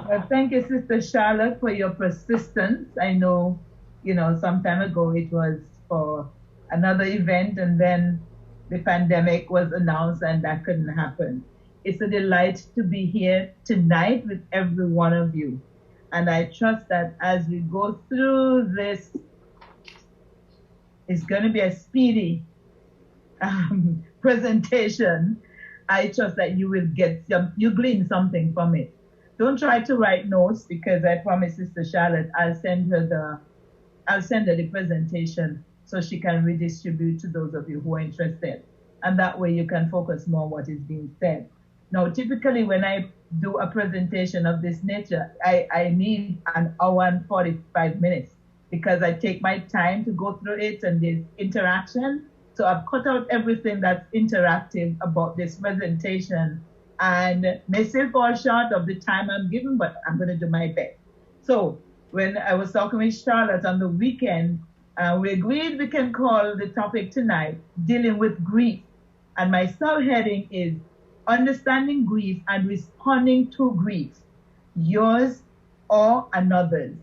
Well, thank you, Sister Charlotte, for your persistence. I know, some time ago it was for another event, and then the pandemic was announced, and that couldn't happen. It's a delight to be here tonight with every one of you. And I trust that as we go through this, it's going to be a speedy presentation. I trust that you will you glean something from it. Don't try to write notes, because I promise Sister Charlotte I'll send her the presentation so she can redistribute to those of you who are interested. And that way you can focus more on what is being said. Now, typically when I do a presentation of this nature, I need an hour and 45 minutes, because I take my time to go through it and there's interaction. So I've cut out everything that's interactive about this presentation, and may still fall short of the time I'm given, but I'm going to do my best. So when I was talking with Charlotte on the weekend, we agreed we can call the topic tonight dealing with grief. And my subheading is understanding grief and responding to grief, yours or another's.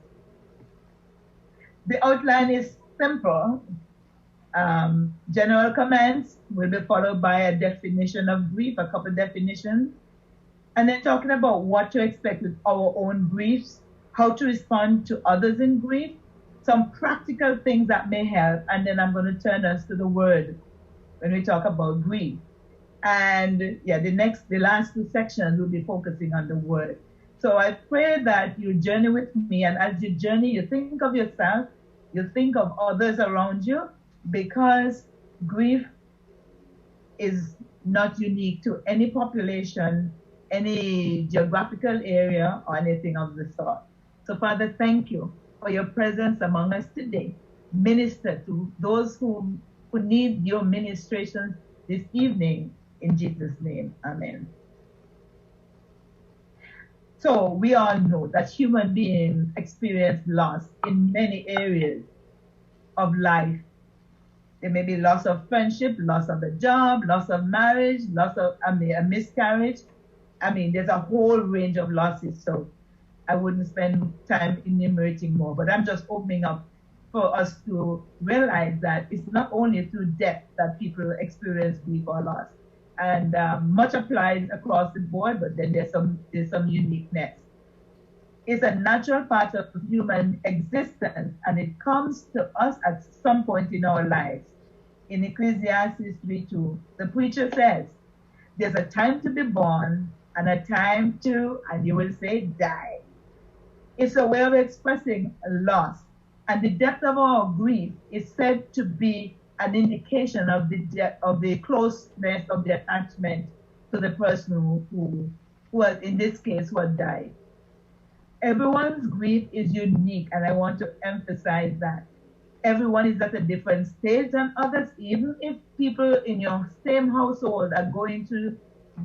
The outline is simple. General comments will be followed by a definition of grief, a couple definitions, and then talking about what to expect with our own griefs, how to respond to others in grief, some practical things that may help, and then I'm going to turn us to the word when we talk about grief. And yeah, the last two sections will be focusing on the word. So I pray that you journey with me, and as you journey, you think of yourself, you think of others around you, because grief is not unique to any population, any geographical area, or anything of the sort. So Father, thank you for your presence among us today. Minister to those who need your ministration this evening, in Jesus' name, amen. So we all know that human beings experience loss in many areas of life. There may be loss of friendship, loss of a job, loss of marriage, loss of a miscarriage. There's a whole range of losses. So I wouldn't spend time enumerating more, but I'm just opening up for us to realize that it's not only through death that people experience grief or loss. And much applies across the board, but then there's some uniqueness. It's a natural part of human existence, and it comes to us at some point in our lives. In Ecclesiastes 3:2, the preacher says, there's a time to be born and a time to, and you will say, die. It's a way of expressing loss, and the depth of our grief is said to be an indication of the closeness of the attachment to the person who was, in this case, who had died. Everyone's grief is unique, and I want to emphasize that. Everyone is at a different stage than others. Even if people in your same household are going to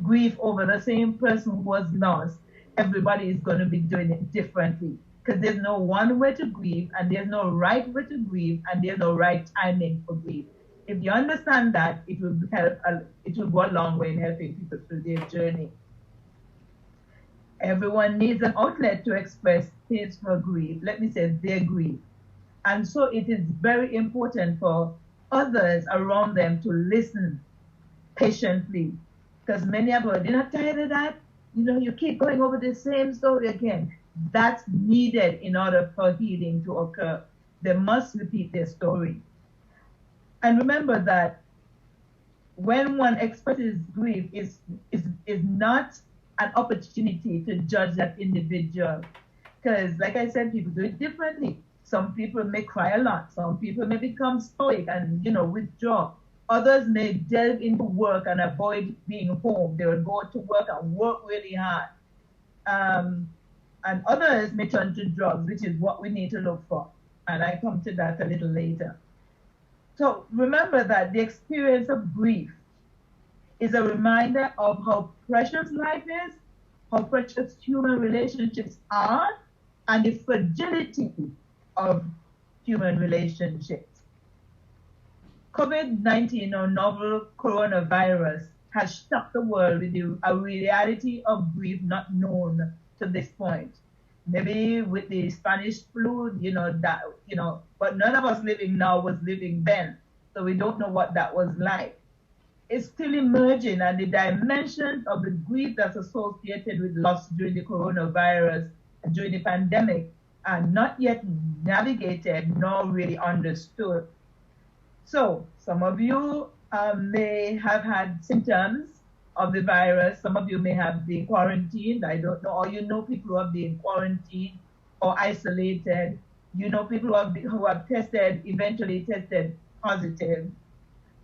grieve over the same person who was lost, everybody is going to be doing it differently, because there's no one way to grieve, and there's no right way to grieve, and there's no right timing for grief. If you understand that, it will help. It will go a long way in helping people through their journey. Everyone needs an outlet to express his or her grief. Let me say their grief. And so it is very important for others around them to listen patiently, because many of us, you're not tired of that? You keep going over the same story again. That's needed in order for healing to occur. They must repeat their story. And remember that when one expresses grief, is not an opportunity to judge that individual. Because, like I said, people do it differently. Some people may cry a lot. Some people may become stoic and, withdraw. Others may delve into work and avoid being home. They will go to work and work really hard. And others may turn to drugs, which is what we need to look for. And I come to that a little later. So remember that the experience of grief is a reminder of how precious life is, how precious human relationships are, and the fragility of human relationships. COVID-19, or novel coronavirus, has shocked the world with a reality of grief not known to this point. maybe with the Spanish flu, but none of us living now was living then. So we don't know what that was like. It's still emerging, and the dimensions of the grief that's associated with loss during the coronavirus, during the pandemic, are not yet navigated nor really understood. So some of you may have had symptoms of the virus. Some of you may have been quarantined. I don't know. Or you know people who have been quarantined or isolated. You know people who have eventually tested positive.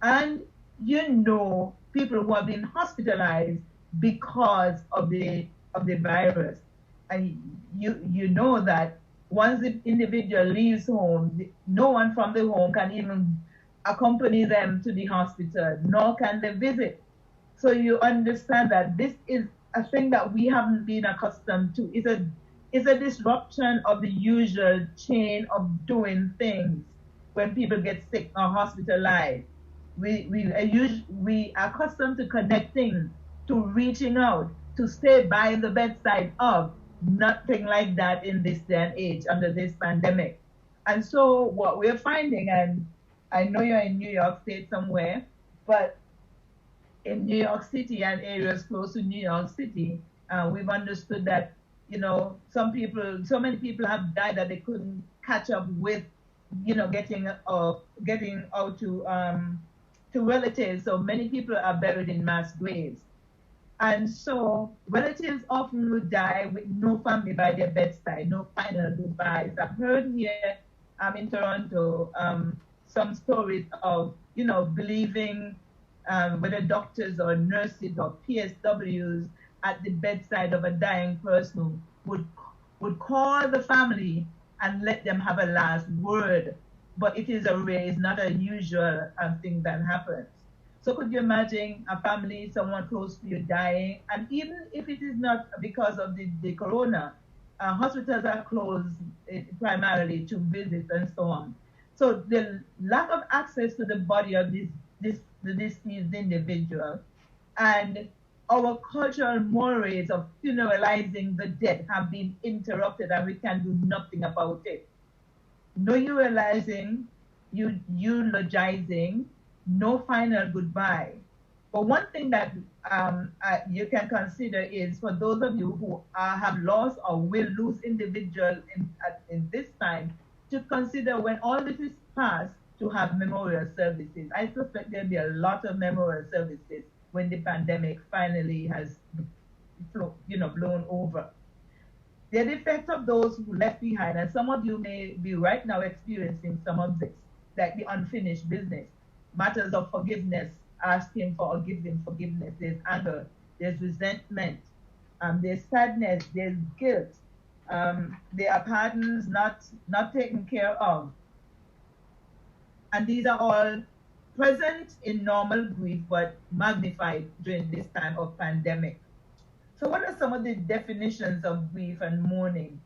And you know people who have been hospitalized because of the virus. And you know that once the individual leaves home, no one from the home can even accompany them to the hospital, nor can they visit. So you understand that this is a thing that we haven't been accustomed to. It's a disruption of the usual chain of doing things when people get sick or hospitalized. We are accustomed to connecting, to reaching out, to stay by the bedside of. Nothing like that in this day and age under this pandemic. And so what we're finding, and I know you're in New York State somewhere, but in New York City and areas close to New York City, we've understood that, so many people have died that they couldn't catch up with, getting out to relatives. So many people are buried in mass graves. And so relatives often will die with no family by their bedside, no final goodbyes. I've heard here in Toronto some stories of, believing whether doctors or nurses or PSWs at the bedside of a dying person would call the family and let them have a last word. But it's not a usual thing that happens. So could you imagine a family, someone close to you dying? And even if it is not because of the corona, hospitals are closed primarily to visits and so on. So the lack of access to the body of the deceased individual and our cultural mores of funeralizing the dead have been interrupted, and we can do nothing about it. No eulogizing, no final goodbye. But one thing that you can consider is for those of you who have lost or will lose individuals in this time, to consider when all this is past to have memorial services. I suspect there'll be a lot of memorial services when the pandemic finally has blown over. The effect of those who left behind, and some of you may be right now experiencing some of this, like the unfinished business. Matters of forgiveness, asking for or giving forgiveness. There's anger, there's resentment, there's sadness, there's guilt. There are pardons not taken care of. And these are all present in normal grief, but magnified during this time of pandemic. So what are some of the definitions of grief and mourning?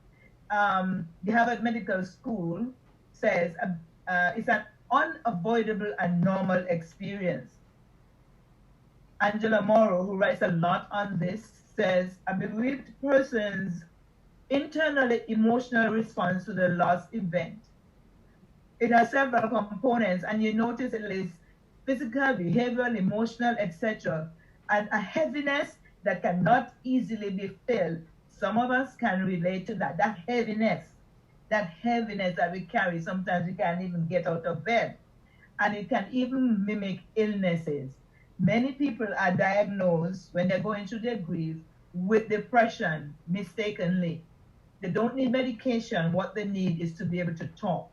The Harvard Medical School says it's an unavoidable and normal experience. Angela Morrow, who writes a lot on this, says a bereaved person's internal emotional response to the loss event. It has several components, and you notice it is physical, behavioral, emotional, etc., and a heaviness that cannot easily be filled. Some of us can relate to that heaviness that we carry. Sometimes we can't even get out of bed, and it can even mimic illnesses. Many people are diagnosed when they're going through their grief with depression mistakenly. They don't need medication. What they need is to be able to talk.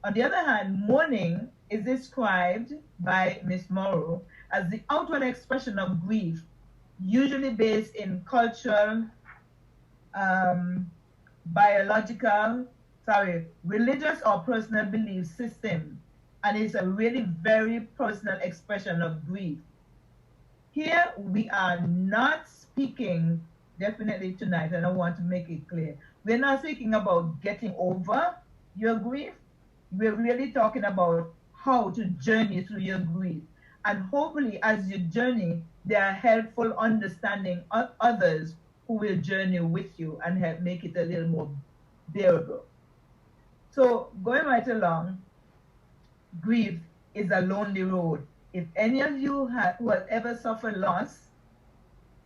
On the other hand, mourning is described by Ms. Morrow as the outward expression of grief, usually based in cultural, religious or personal belief system, and it's a really very personal expression of grief. Here we are not speaking, definitely tonight, and I want to make it clear, we're not speaking about getting over your grief. We're really talking about how to journey through your grief. And hopefully as you journey, there are helpful understanding of others who will journey with you and help make it a little more bearable. So going right along, grief is a lonely road. If any of you who have ever suffered loss,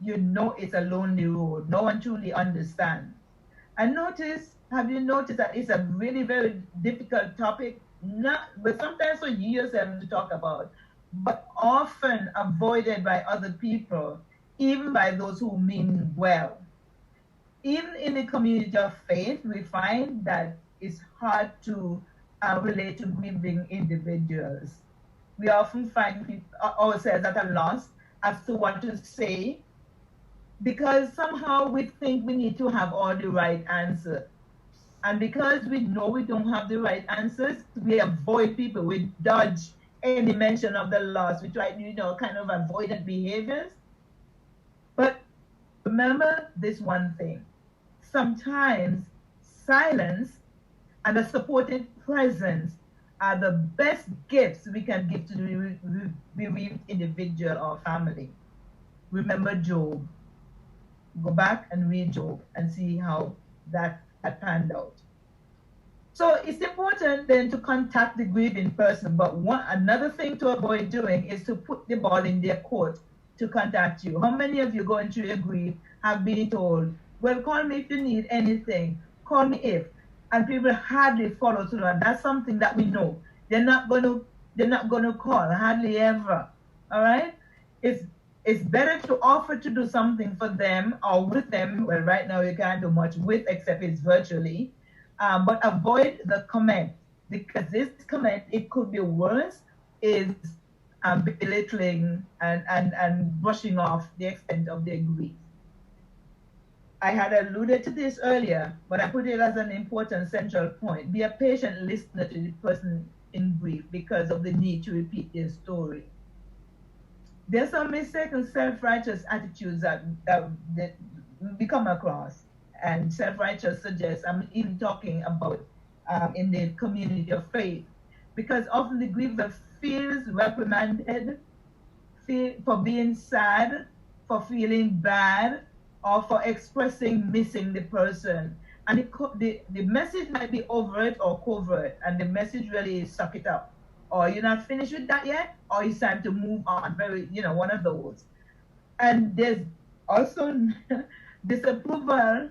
you know it's a lonely road. No one truly understands. And have you noticed that it's a really very difficult topic, but sometimes for years to talk about, but often avoided by other people, even by those who mean well. Even in the community of faith, we find that it's hard to relate to grieving individuals. We often find ourselves at a loss as to what to say, because somehow we think we need to have all the right answers. And because we know we don't have the right answers, we avoid people. We dodge any mention of the loss. We try to, kind of avoidant behaviors. But remember this one thing. Sometimes silence and a supportive presence are the best gifts we can give to the bereaved individual or family. Remember Job. Go back and read Job and see how that panned out. So it's important then to contact the grieving person, but another thing to avoid doing is to put the ball in their court to contact you. How many of you going through your grief have been told, well, call me if you need anything, call me if, and people hardly follow through, and that's something that we know. They're not going to call, hardly ever. All right? It's better to offer to do something for them or with them. Well, right now you can't do much with, except it's virtually. But avoid the comment, because this comment, it could be worse, is belittling and brushing off the extent of their grief. I had alluded to this earlier, but I put it as an important central point. Be a patient listener to the person in grief because of the need to repeat their story. There's some mistaken self-righteous attitudes that we come across. And self-righteous suggests, I'm even talking about in the community of faith, because often the griever feels reprimanded for being sad, for feeling bad, or for expressing missing the person. And the message might be overt or covert, and the message really is suck it up. Or you're not finished with that yet, or it's time to move on. One of those. And there's also disapproval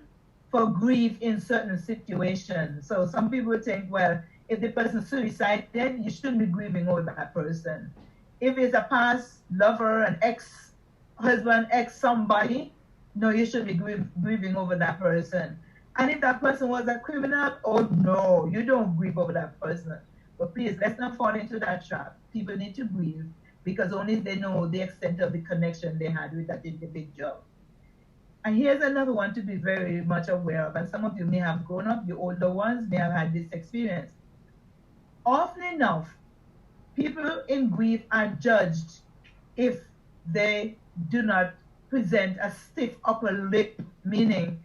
for grief in certain situations. So some people think, well, if the person suicided, you shouldn't be grieving over that person. If it's a past lover, an ex-husband, ex-somebody, no, you should be grieving over that person. And if that person was a criminal, oh no, you don't grieve over that person. But please, let's not fall into that trap. People need to grieve because only they know the extent of the connection they had with that individual. And here's another one to be very much aware of, and some of you may have grown up, the older ones may have had this experience. Often enough, people in grief are judged if they do not present a stiff upper lip, meaning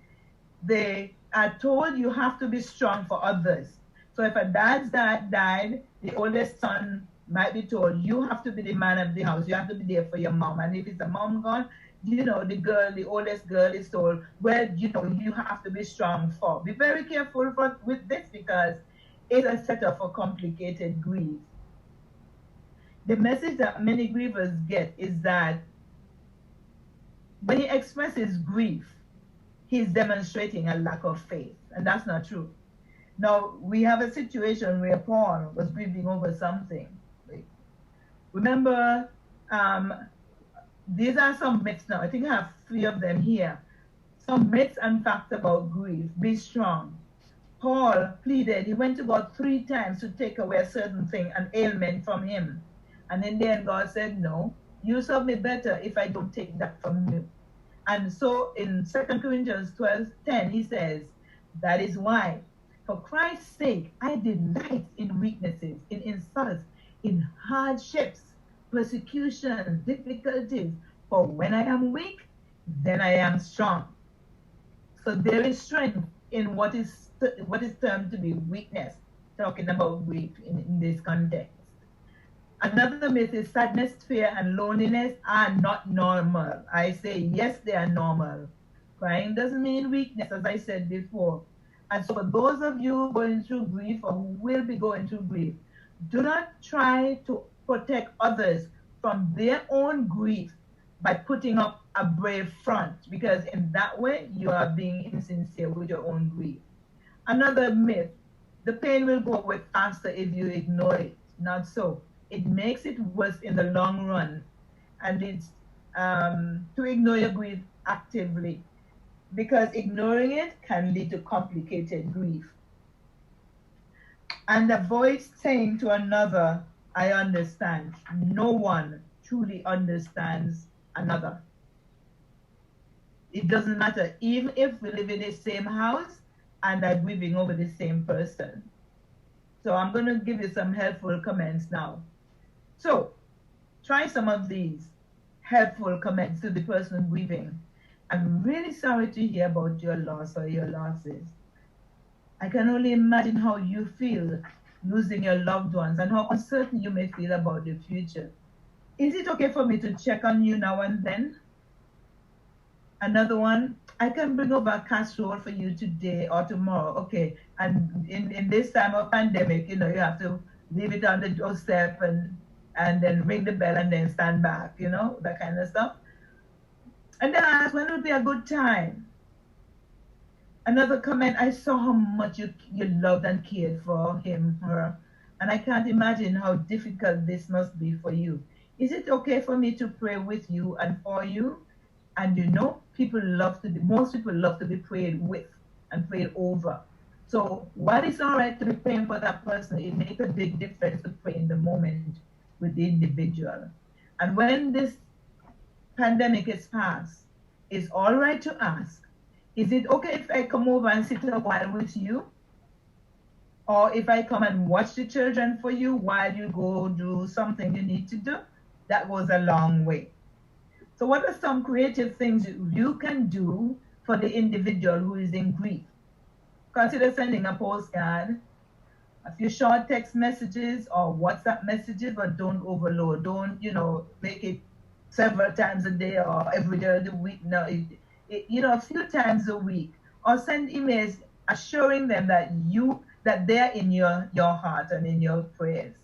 they are told you have to be strong for others. So if a dad's dad died, the oldest son might be told, you have to be the man of the house, you have to be there for your mom. And if it's a mom gone, the oldest girl is told, well, you have to be strong for. Be very careful with this because it's a setup for complicated grief. The message that many grievers get is that when he expresses grief, he's demonstrating a lack of faith, and that's not true. Now, we have a situation where Paul was grieving over something. Remember, these are some myths now. I think I have 3 of them here. Some myths and facts about grief. Be strong. Paul pleaded, he went to God 3 times to take away a certain thing, an ailment from him. And in the end, God said, no, you serve me better if I don't take that from you. And so in 2 Corinthians 12:10, he says, that is why, for Christ's sake, I delight in weaknesses, in insults, in hardships, persecution, difficulties. For when I am weak, then I am strong. So there is strength in what is termed to be weakness, talking about grief in this context. Another myth is sadness, fear, and loneliness are not normal. I say, yes, they are normal. Crying doesn't mean weakness, as I said before. And so for those of you going through grief or who will be going through grief, do not try to protect others from their own grief by putting up a brave front, because in that way you are being insincere with your own grief. Another myth: the pain will go away faster if you ignore it. Not so. It makes it worse in the long run, and it's to ignore your grief actively, because ignoring it can lead to complicated grief. And avoid saying to another, I understand. No one truly understands another. It doesn't matter, even if we live in the same house and are grieving over the same person. So I'm going to give you some helpful comments now. So try some of these helpful comments to the person grieving. I'm really sorry to hear about your loss or your losses. I can only imagine how you feel losing your loved ones and how uncertain you may feel about the future. Is it okay for me to check on you now and then? Another one: I can bring over a casserole for you today or tomorrow. Okay, and in this time of pandemic, you have to leave it on the doorstep and then ring the bell and then stand back, that kind of stuff. And then I asked, when would be a good time? Another comment: I saw how much you loved and cared for him, her, and I can't imagine how difficult this must be for you. Is it okay for me to pray with you and for you? And most people love to be prayed with and prayed over. So while it's all right to be praying for that person, it makes a big difference to pray in the moment with the individual. And when this pandemic is past, it's all right to ask, is it okay if I come over and sit a while with you? Or if I come and watch the children for you while you go do something you need to do? That goes a long way. So what are some creative things you can do for the individual who is in grief? Consider sending a postcard, a few short text messages or WhatsApp messages, but don't overload. Don't, make it several times a day or every day of the week. No, a few times a week. Or send emails assuring them that they're in your heart and in your prayers.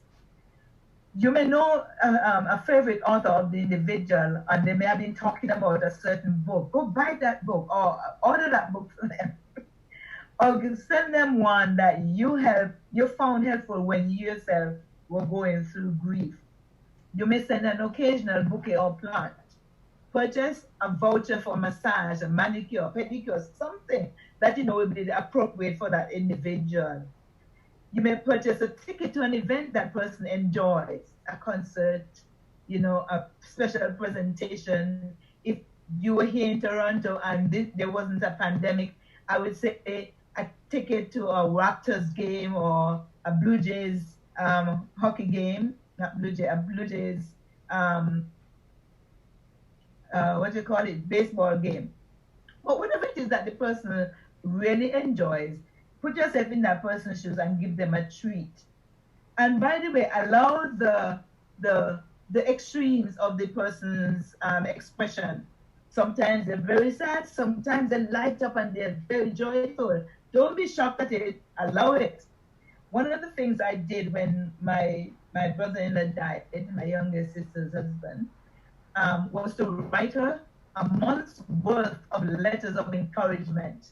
You may know a favorite author of the individual, and they may have been talking about a certain book. Go buy that book or order that book for them. Or send them one that you found helpful when you yourself were going through grief. You may send an occasional bouquet or plant. Purchase a voucher for massage, a manicure, pedicure, something that will be appropriate for that individual. You may purchase a ticket to an event that person enjoys, a concert, a special presentation. If you were here in Toronto and there wasn't a pandemic, I would say a ticket to a Raptors game or a Blue Jays hockey game, not Blue Jays, a Blue Jays, baseball game. But whatever it is that the person really enjoys, put yourself in that person's shoes and give them a treat. And by the way, allow the extremes of the person's expression. Sometimes they're very sad, sometimes they light up and they're very joyful. Don't be shocked at it, allow it. One of the things I did when my brother-in-law died, my youngest sister's husband, was to write her a month's worth of letters of encouragement.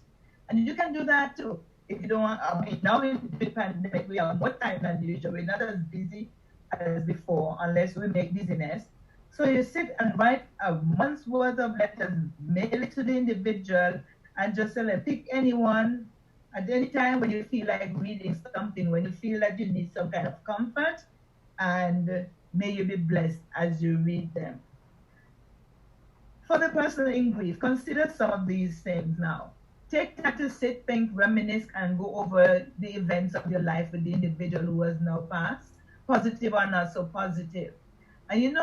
And you can do that too. If you don't want, now in the pandemic, we have more time than usual. We're not as busy as before, unless we make busyness. So you sit and write a month's worth of letters, mail it to the individual, and just pick anyone at any time when you feel like reading something, when you feel that you need some kind of comfort, and may you be blessed as you read them. For the person in grief, consider some of these things now. Take time to sit, think, reminisce, and go over the events of your life with the individual who has now passed, positive or not so positive. And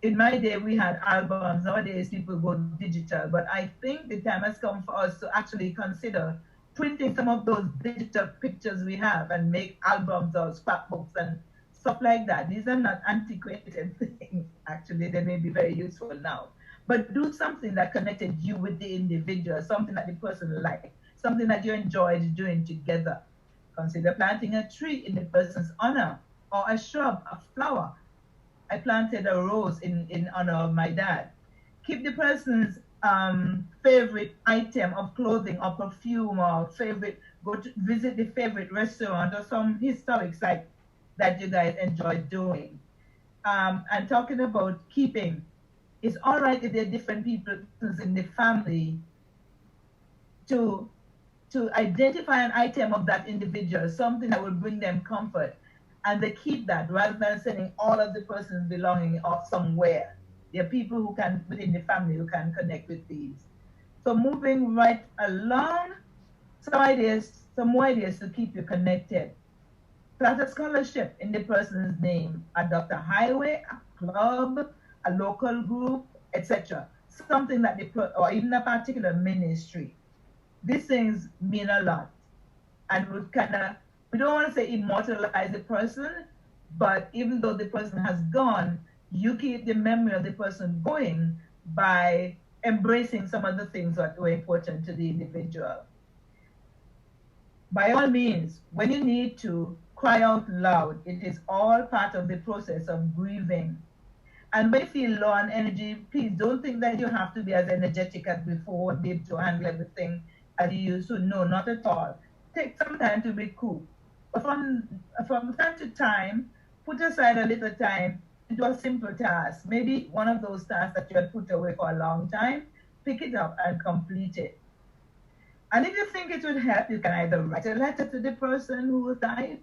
in my day, we had albums. Nowadays, people go digital. But I think the time has come for us to actually consider printing some of those digital pictures we have and make albums or scrapbooks and stuff like that. These are not antiquated things. Actually, they may be very useful now. but do something that connected you with the individual, something that the person liked, something that you enjoyed doing together. Consider planting a tree in the person's honor, or a shrub, a flower. I planted a rose in honor of my dad. Keep the person's favorite item of clothing or perfume, or favorite, go to visit the favorite restaurant or some historic site that you guys enjoy doing. And talking about keeping, it's all right if there are different people in the family to identify an item of that individual, something that will bring them comfort, and they keep that rather than sending all of the person's belonging off somewhere. There are people who can, within the family, who can connect with these. So moving right along, some more ideas to keep you connected. Start a scholarship in the person's name, adopt a highway, a club, a local group, etc. Something that or even a particular ministry. These things mean a lot. And we don't want to say immortalize the person, but even though the person has gone, you keep the memory of the person going by embracing some of the things that were important to the individual. By all means, when you need to, cry out loud. It is all part of the process of grieving. And when you feel low on energy, please don't think that you have to be as energetic as before, be able to handle everything as you used to. No, not at all. Take some time to recoup. But from time to time, put aside a little time to do a simple task. Maybe one of those tasks that you had put away for a long time, pick it up and complete it. And if you think it would help, you can either write a letter to the person who died,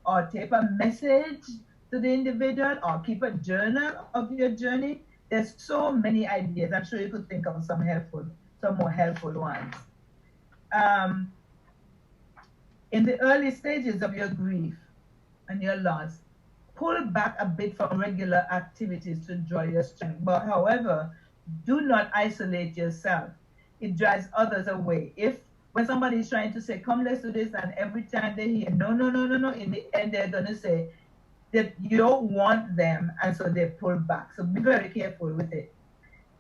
or tape a message to the individual, or keep a journal of your journey. There's so many ideas. I'm sure you could think of some more helpful ones. In the early stages of your grief and your loss, pull back a bit from regular activities to draw your strength. But however, do not isolate yourself. It drives others away. When somebody is trying to say, come, let's do this, and every time they hear, no, in the end, they're going to say that you don't want them, and so they pull back. So be very careful with it.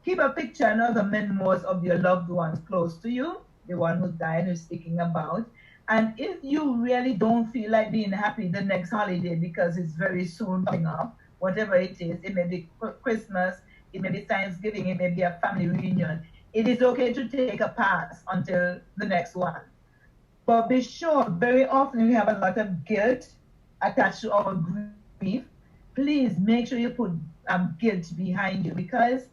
Keep a picture and other memoirs of your loved ones close to you, the one who died, who's speaking about. And if you really don't feel like being happy the next holiday because it's very soon coming up, whatever it is, it may be Christmas, it may be Thanksgiving, it may be a family reunion, it is okay to take a pass until the next one. But be sure, very often we have a lot of guilt attached to our grief. Please make sure you put guilt behind you, because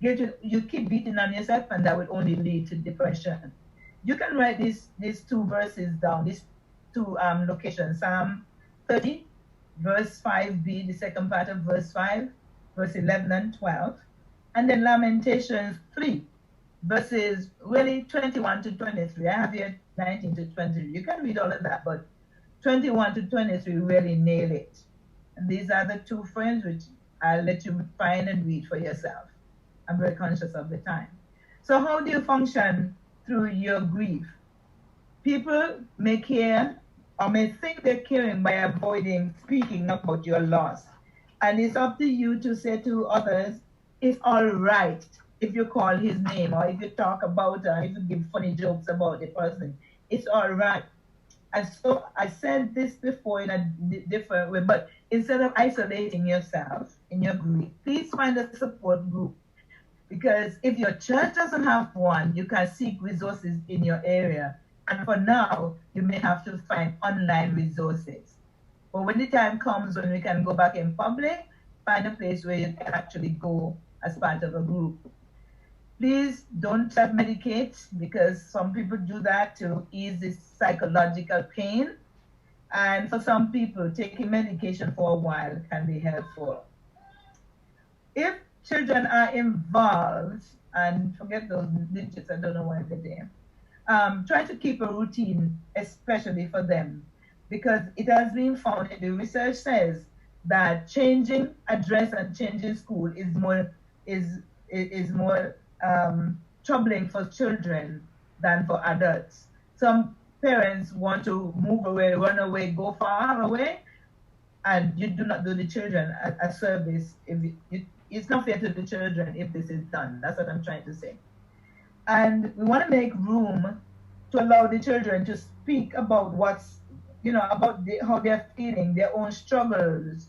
guilt, you keep beating on yourself, and that will only lead to depression. You can write these two verses down, these two locations. Psalm 30, verse 5b, the second part of verse 5, verse 11 and 12. And then Lamentations 3, verses really 21 to 23. I have here 19 to 23. You can read all of that, but 21 to 23 really nail it. And these are the two frames which I'll let you find and read for yourself. I'm very conscious of the time. So how do you function through your grief? People may care or may think they're caring by avoiding speaking about your loss. And it's up to you to say to others, it's all right if you call his name, or if you talk about, if you give funny jokes about the person. It's all right. And so I said this before in a different way, but instead of isolating yourself in your grief, please find a support group. Because if your church doesn't have one, you can seek resources in your area. And for now, you may have to find online resources. But when the time comes when we can go back in public, find a place where you can actually go as part of a group. Please don't self-medicate, because some people do that to ease this psychological pain. And for some people, taking medication for a while can be helpful. If children are involved, and forget those digits, I don't know why they're there, try to keep a routine, especially for them, because it has been found, the research says that changing address and changing school is more troubling for children than for adults. Some parents want to move away, run away, go far away, and you do not do the children a service if it's not fair to the children if this is done. That's what I'm trying to say. And we want to make room to allow the children to speak about what's, about how they're feeling, their own struggles.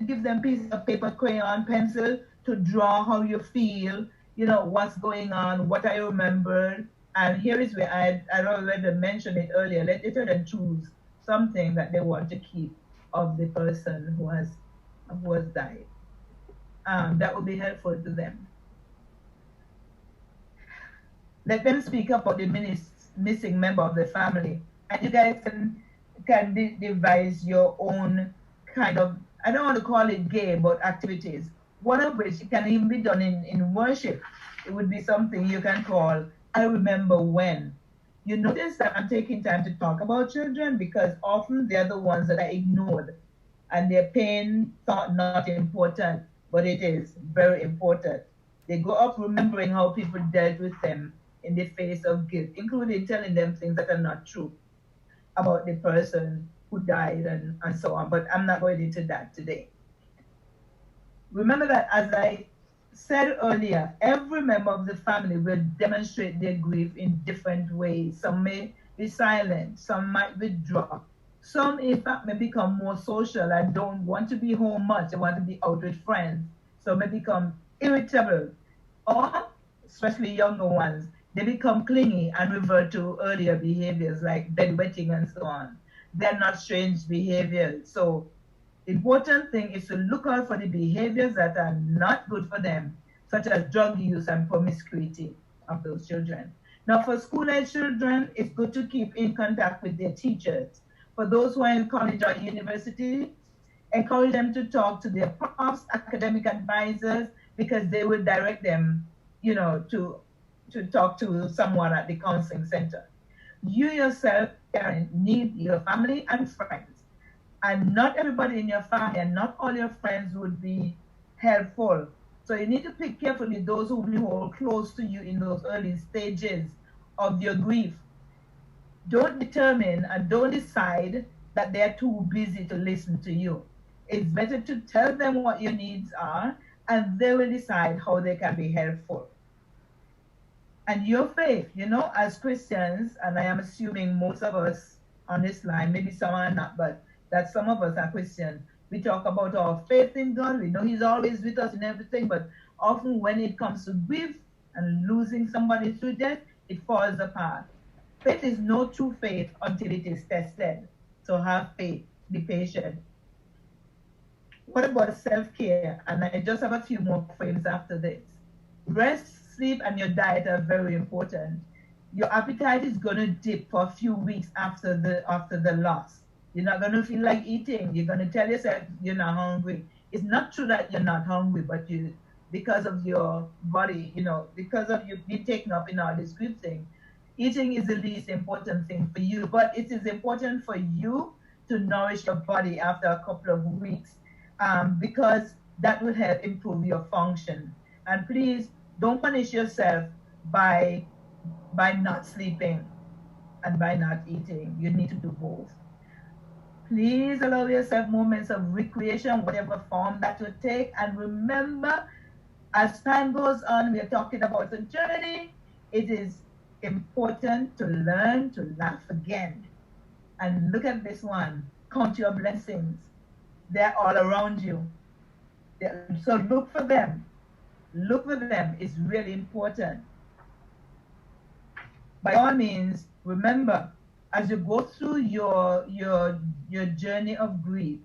Give them piece of paper, crayon, pencil to draw how you feel, what's going on, what I remembered. And here is where I already mentioned it earlier. Let the children choose something that they want to keep of the person who has died. That will be helpful to them. Let them speak about the missing member of the family, and you guys can devise your own kind of, I don't want to call it game, but activities. One of which can even be done in worship. It would be something you can call, I remember when. You notice that I'm taking time to talk about children because often they're the ones that are ignored and their pain thought not important, but it is very important. They grow up remembering how people dealt with them in the face of guilt, including telling them things that are not true about the person who died and so on. But I'm not going into that today. Remember that, as I said earlier, every member of the family will demonstrate their grief in different ways. Some may be silent, some might withdraw. Some, in fact, may become more social and don't want to be home much. They want to be out with friends. So may become irritable, or, especially younger ones, they become clingy and revert to earlier behaviors like bedwetting and so on. They're not strange behaviors. So the important thing is to look out for the behaviors that are not good for them, such as drug use and promiscuity of those children. Now, for school-age children, it's good to keep in contact with their teachers. For those who are in college or university, encourage them to talk to their profs, academic advisors, because they will direct them, to talk to someone at the counseling center. You yourself, parent, need your family and friends. And not everybody in your family and not all your friends would be helpful. So you need to pick carefully those who will hold close to you in those early stages of your grief. Don't determine and don't decide that they're too busy to listen to you. It's better to tell them what your needs are, and they will decide how they can be helpful. And your faith, as Christians, and I am assuming most of us on this line, maybe some are not, but that some of us are Christians. We talk about our faith in God. We know He's always with us in everything, but often when it comes to grief and losing somebody through death, it falls apart. Faith is no true faith until it is tested. So have faith, be patient. What about self-care? And I just have a few more frames after this. Rest, sleep, and your diet are very important. Your appetite is going to dip for a few weeks after the loss. You're not going to feel like eating. You're going to tell yourself you're not hungry. It's not true that you're not hungry, but because of your body, because of you being taken up in all this grief thing, eating is the least important thing for you. But it is important for you to nourish your body after a couple of weeks, because that will help improve your function. And please don't punish yourself by not sleeping and by not eating. You need to do both. Please allow yourself moments of recreation, whatever form that will take. And remember, as time goes on, we are talking about a journey. It is important to learn to laugh again. And look at this one. Count your blessings. They're all around you. So look for them. Look for them. It's really important. By all means, remember, as you go through your journey of grief,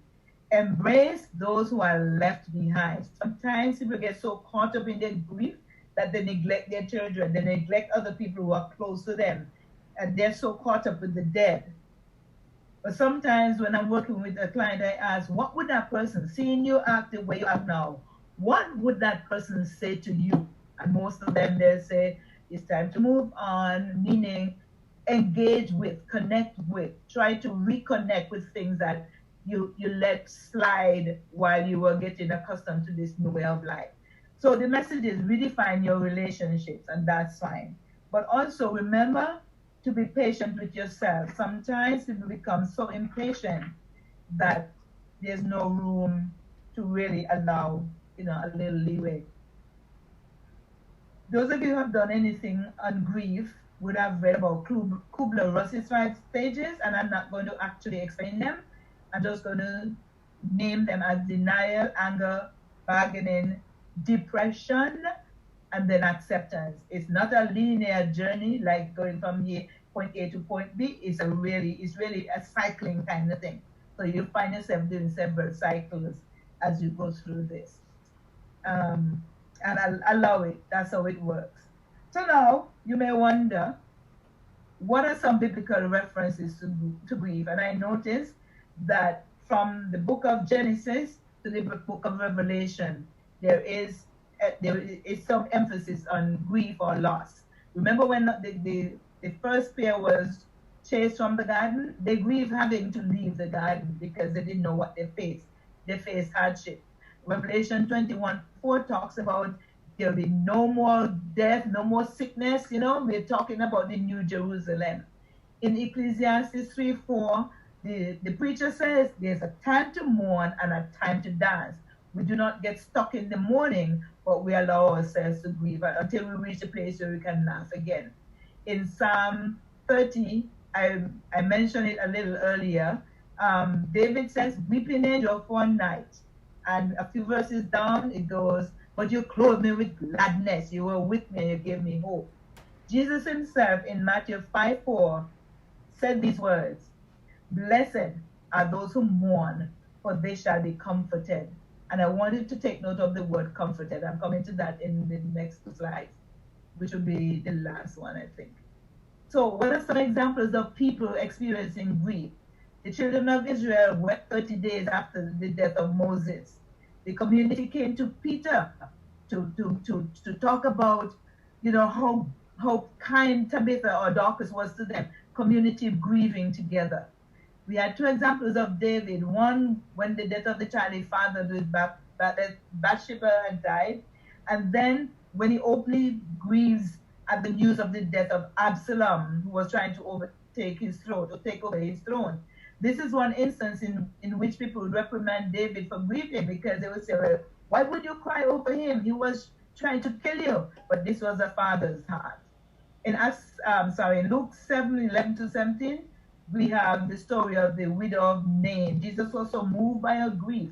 embrace those who are left behind. Sometimes people get so caught up in their grief that they neglect their children, they neglect other people who are close to them, and they're so caught up with the dead. But sometimes when I'm working with a client, I ask, what would that person, seeing you act the way you act now, what would that person say to you? And most of them, they'll say, it's time to move on, meaning engage with, connect with, try to reconnect with things that you let slide while you were getting accustomed to this new way of life. So the message is redefine your relationships, and that's fine. But also remember to be patient with yourself. Sometimes people become so impatient that there's no room to really allow, a little leeway. Those of you who have done anything on grief would have read about KUBLER-ROSS'S 5 stages, and I'm not going to actually explain them. I'm just going to name them as denial, anger, bargaining, depression, and then acceptance. It's not a linear journey like going from here, point A to point B. It's really a cycling kind of thing. So you find yourself doing several cycles as you go through this. And I'll allow it. That's how it works. So now you may wonder, what are some biblical references to grief? And I noticed that from the book of Genesis to the book of Revelation, there is some emphasis on grief or loss. Remember when the first pair was chased from the garden? They grieved having to leave the garden because they didn't know what they faced. They faced hardship. Revelation 21:4 talks about there'll be no more death, no more sickness. We're talking about the New Jerusalem. In Ecclesiastes 3:4, the preacher says there's a time to mourn and a time to dance. We do not get stuck in the mourning, but we allow ourselves to grieve until we reach a place where we can laugh again. In Psalm 30, I mentioned it a little earlier, David says, weeping endure for a night. And a few verses down, it goes, but you clothed me with gladness. You were with me and you gave me hope. Jesus himself in Matthew 5:4 said these words, blessed are those who mourn, for they shall be comforted. And I wanted to take note of the word comforted. I'm coming to that in the next slides, which will be the last one, I think. So what are some examples of people experiencing grief? The children of Israel wept 30 days after the death of Moses. The community came to Peter to talk about, how kind Tabitha or Dorcas was to them. Community grieving together. We had two examples of David. One, when the death of the child he fathered with Bathsheba had died. And then when he openly grieves at the news of the death of Absalom, who was trying to take over his throne. This is one instance in which people would reprimand David for grieving, because they would say, well, why would you cry over him? He was trying to kill you. But this was a father's heart. In Luke 7:11-17, we have the story of the widow of Nain. Jesus was so moved by her grief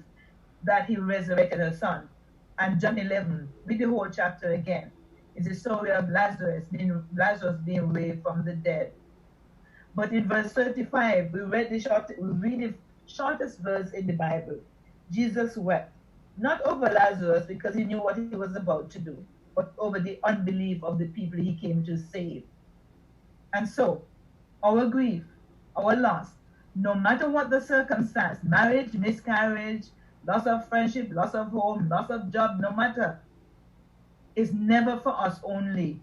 that he resurrected her son. And John 11, read the whole chapter again. It's the story of Lazarus being raised from the dead. But in verse 35, we read the shortest verse in the Bible. Jesus wept, not over Lazarus because he knew what he was about to do, but over the unbelief of the people he came to save. And so, our grief, our loss, no matter what the circumstance, marriage, miscarriage, loss of friendship, loss of home, loss of job, no matter, is never for us only.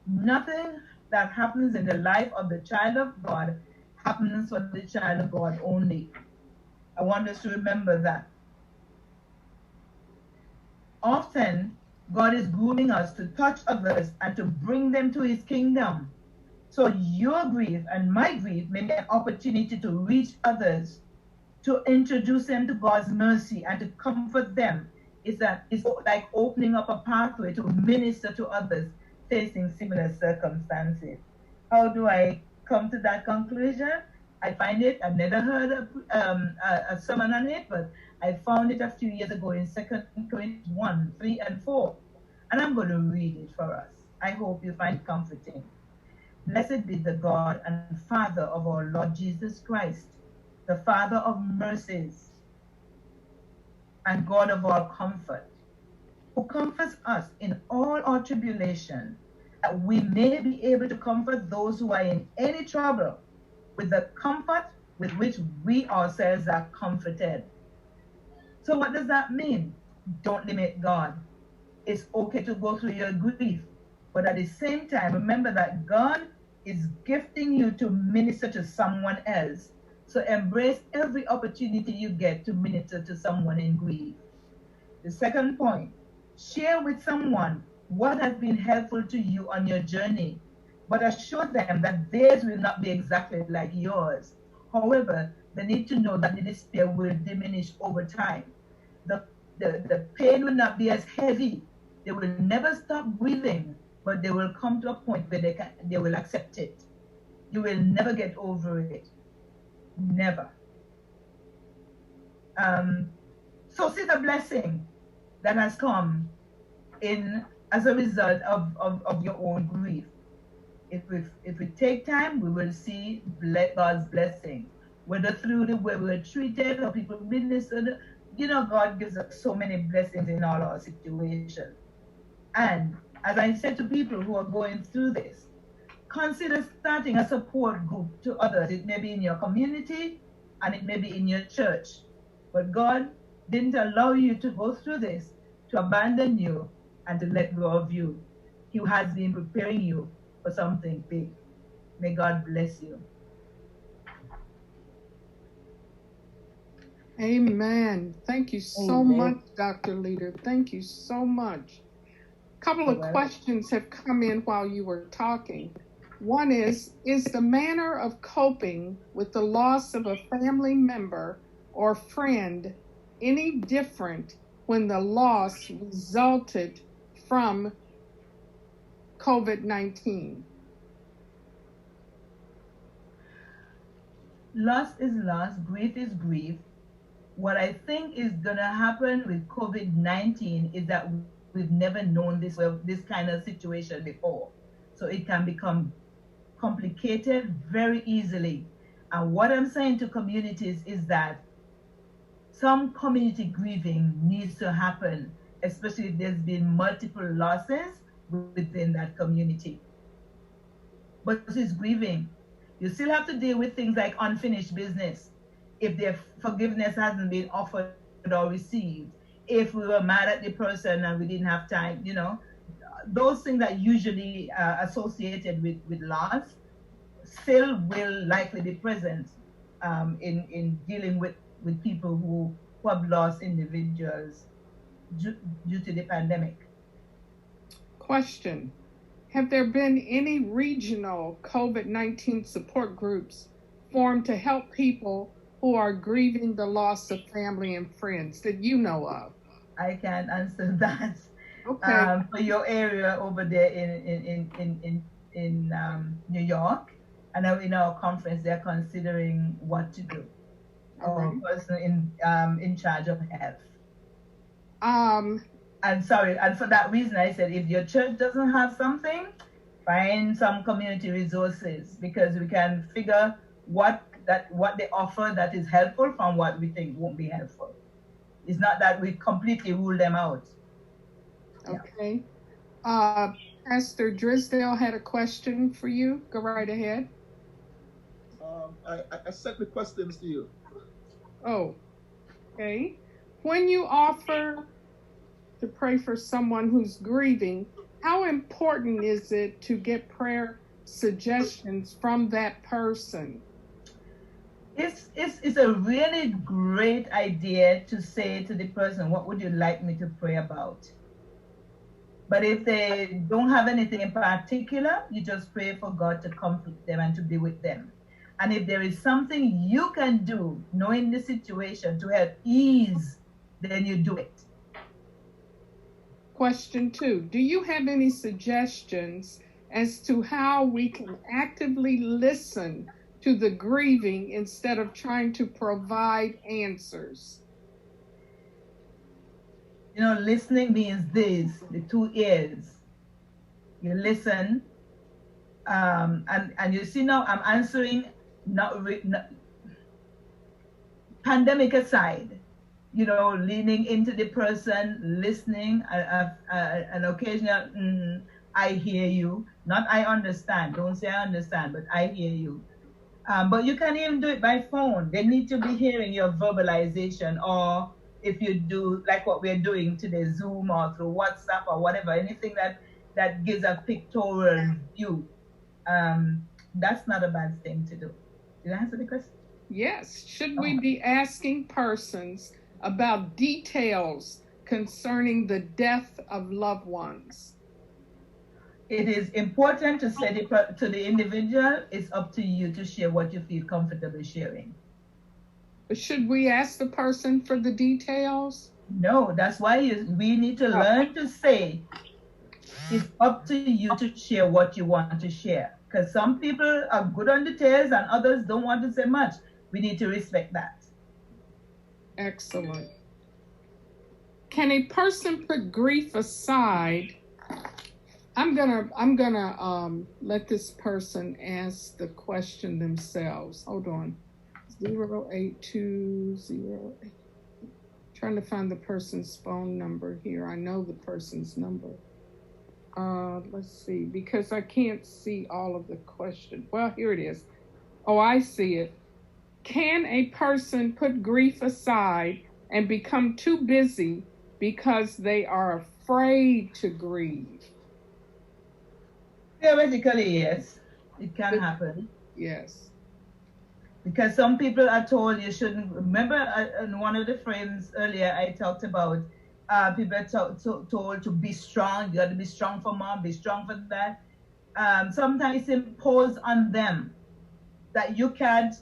Nothing that happens in the life of the child of God happens for the child of God only. I want us to remember that. Often, God is grooming us to touch others and to bring them to his kingdom. So your grief and my grief may be an opportunity to reach others, to introduce them to God's mercy and to comfort them. It's like opening up a pathway to minister to others facing similar circumstances. How do I come to that conclusion? I find it, I've never heard a sermon on it, but I found it a few years ago in 2 Corinthians 1:3-4. And I'm going to read it for us. I hope you find it comforting. Blessed be the God and Father of our Lord Jesus Christ, the Father of mercies and God of all comfort, who comforts us in all our tribulation, that we may be able to comfort those who are in any trouble with the comfort with which we ourselves are comforted. So what does that mean? Don't limit God. It's okay to go through your grief, but at the same time, remember that God is gifting you to minister to someone else. So embrace every opportunity you get to minister to someone in grief. The second point, share with someone what has been helpful to you on your journey, but assure them that theirs will not be exactly like yours. However, They need to know that the despair will diminish over time. The pain will not be as heavy. They will never stop grieving, but they will come to a point where they will accept it. You will never get over it. Never. So see the blessing that has come in as a result of your own grief. If we take time, we will see God's blessing, whether through the way we're treated or people ministered. You know, God gives us so many blessings in all our situations. And as I said to people who are going through this, consider starting a support group to others. It may be in your community and it may be in your church. But God didn't allow you to go through this, to abandon you and to let go of you. He has been preparing you for something big. May God bless you. Amen. Thank you so much, Dr. Leader. Thank you so much. A couple of questions have come in while you were talking. One is the manner of coping with the loss of a family member or friend any different when the loss resulted from COVID-19? Loss is loss, grief is grief. What I think is going to happen with COVID-19 is that we've never known this kind of situation before. So it can become complicated very easily. And what I'm saying to communities is that some community grieving needs to happen, especially if there's been multiple losses within that community. But it's grieving. You still have to deal with things like unfinished business. If their forgiveness hasn't been offered or received, if we were mad at the person and we didn't have time, you know, those things that usually associated with loss still will likely be present in dealing with people who have lost individuals due to the pandemic. Question: have there been any regional COVID-19 support groups formed to help people who are grieving the loss of family and friends that you know of? I can't answer that. Okay. For your area over there in New York, I know in our conference they're considering what to do. Or person in charge of health. And sorry, and for that reason I said, if your church doesn't have something, find some community resources, because we can figure what they offer that is helpful from what we think won't be helpful. It's not that we completely rule them out. Okay. Pastor Drisdale had a question for you. Go right ahead. I sent the questions to you. Oh, okay. When you offer to pray for someone who's grieving, how important is it to get prayer suggestions from that person? It's a really great idea to say to the person, what would you like me to pray about? But if they don't have anything in particular, you just pray for God to comfort them and to be with them. And if there is something you can do, knowing the situation, to help ease, then you do it. Question 2, do you have any suggestions as to how we can actively listen to the grieving instead of trying to provide answers? You know, listening means this, the 2 ears. You listen, and you see now I'm answering, not pandemic aside, you know, leaning into the person, listening, an occasional, I hear you, not I understand. Don't say I understand, but I hear you. But you can even do it by phone. They need to be hearing your verbalization, or if you do like what we're doing today, Zoom or through WhatsApp or whatever, anything that gives a pictorial view. That's not a bad thing to do. Did I answer the question? Yes. Should we be asking persons about details concerning the death of loved ones? It is important to say to the individual, it's up to you to share what you feel comfortable sharing. Should we ask the person for the details? No, that's why we need to learn to say, it's up to you to share what you want to share. Because some people are good on details and others don't want to say much. We need to respect that. Excellent. Can a person put grief aside? I'm gonna let this person ask the question themselves. Hold on. 08208. Trying to find the person's phone number here. I know the person's number. Let's see, because I can't see all of the question. Well, here it is. Oh, I see it. Can a person put grief aside and become too busy because they are afraid to grieve? Theoretically, yes, it can happen. Yes. Because some people are told you shouldn't. Remember, in one of the frames earlier, I talked about people are told to be strong. You got to be strong for mom, be strong for that. Sometimes it's imposed on them that you can't,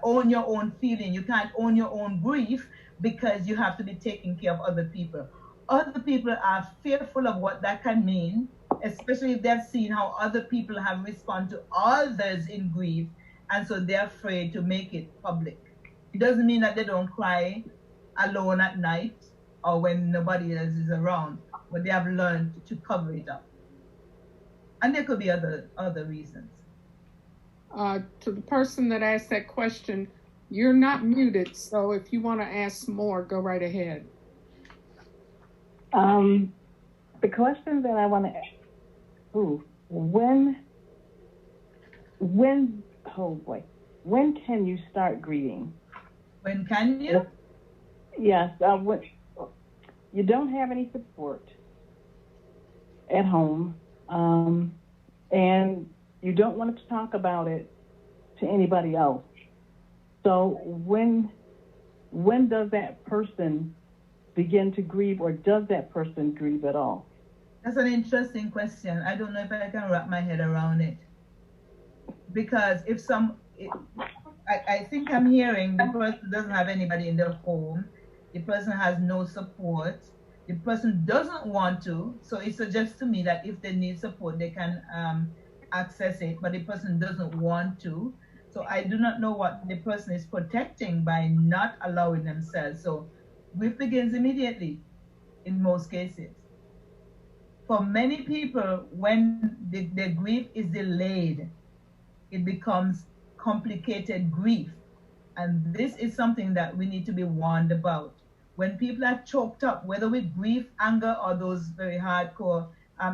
own your own feeling. You can't own your own grief because you have to be taking care of other people. Other people are fearful of what that can mean, especially if they've seen how other people have responded to others in grief, and so they're afraid to make it public. It doesn't mean that they don't cry alone at night or when nobody else is around, but they have learned to cover it up. And there could be other reasons. To the person that asked that question, you're not muted, so if you want to ask more, go right ahead. The question that I want to ask, when can you start grieving? When can you? Yes, when you don't have any support at home, and you don't want to talk about it to anybody else. So when does that person begin to grieve, or does that person grieve at all? That's an interesting question. I don't know if I can wrap my head around it. Because I think I'm hearing the person doesn't have anybody in their home, the person has no support, the person doesn't want to, so it suggests to me that if they need support, they can access it, but the person doesn't want to. So I do not know what the person is protecting by not allowing themselves. So grief begins immediately in most cases. For many people, when the grief is delayed, it becomes complicated grief. And this is something that we need to be warned about. When people are choked up, whether with grief, anger, or those very hardcore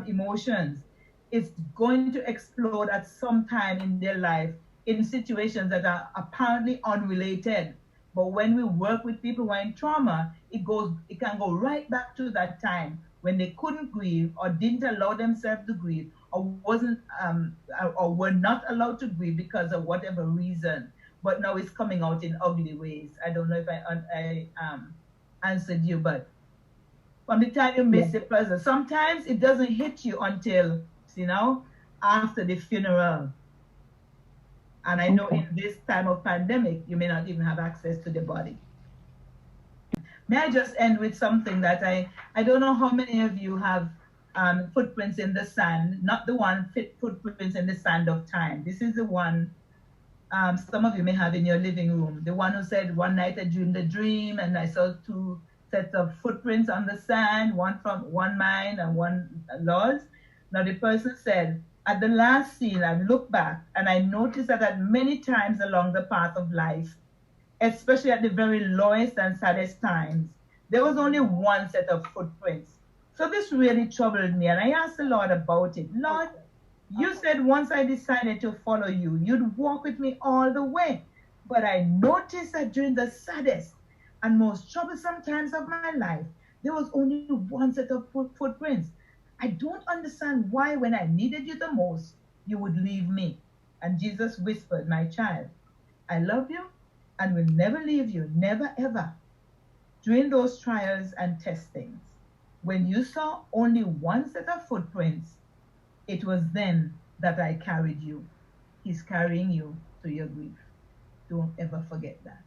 emotions, it's going to explode at some time in their life in situations that are apparently unrelated. But when we work with people who are in trauma, it can go right back to that time when they couldn't grieve or didn't allow themselves to grieve, or wasn't or were not allowed to grieve because of whatever reason. But now it's coming out in ugly ways. I don't know if I answered you, but from the time you miss the person, sometimes it doesn't hit you until, after the funeral. And I know in this time of pandemic, you may not even have access to the body. May I just end with something that I don't know how many of you have footprints in the sand, not the one footprints in the sand of time. This is the one some of you may have in your living room. The one who said, one night I dreamed a dream and I saw 2 sets of footprints on the sand, one mine and one Lord's. Now the person said, at the last scene, I looked back and I noticed that at many times along the path of life, especially at the very lowest and saddest times, there was only one set of footprints. So this really troubled me, and I asked the Lord about it. Lord, you said once I decided to follow you, you'd walk with me all the way. But I noticed that during the saddest and most troublesome times of my life, there was only one set of footprints. I don't understand why when I needed you the most, you would leave me. And Jesus whispered, my child, I love you and will never leave you, never ever. During those trials and testings, when you saw only one set of footprints, it was then that I carried you. He's carrying you to your grief. Don't ever forget that.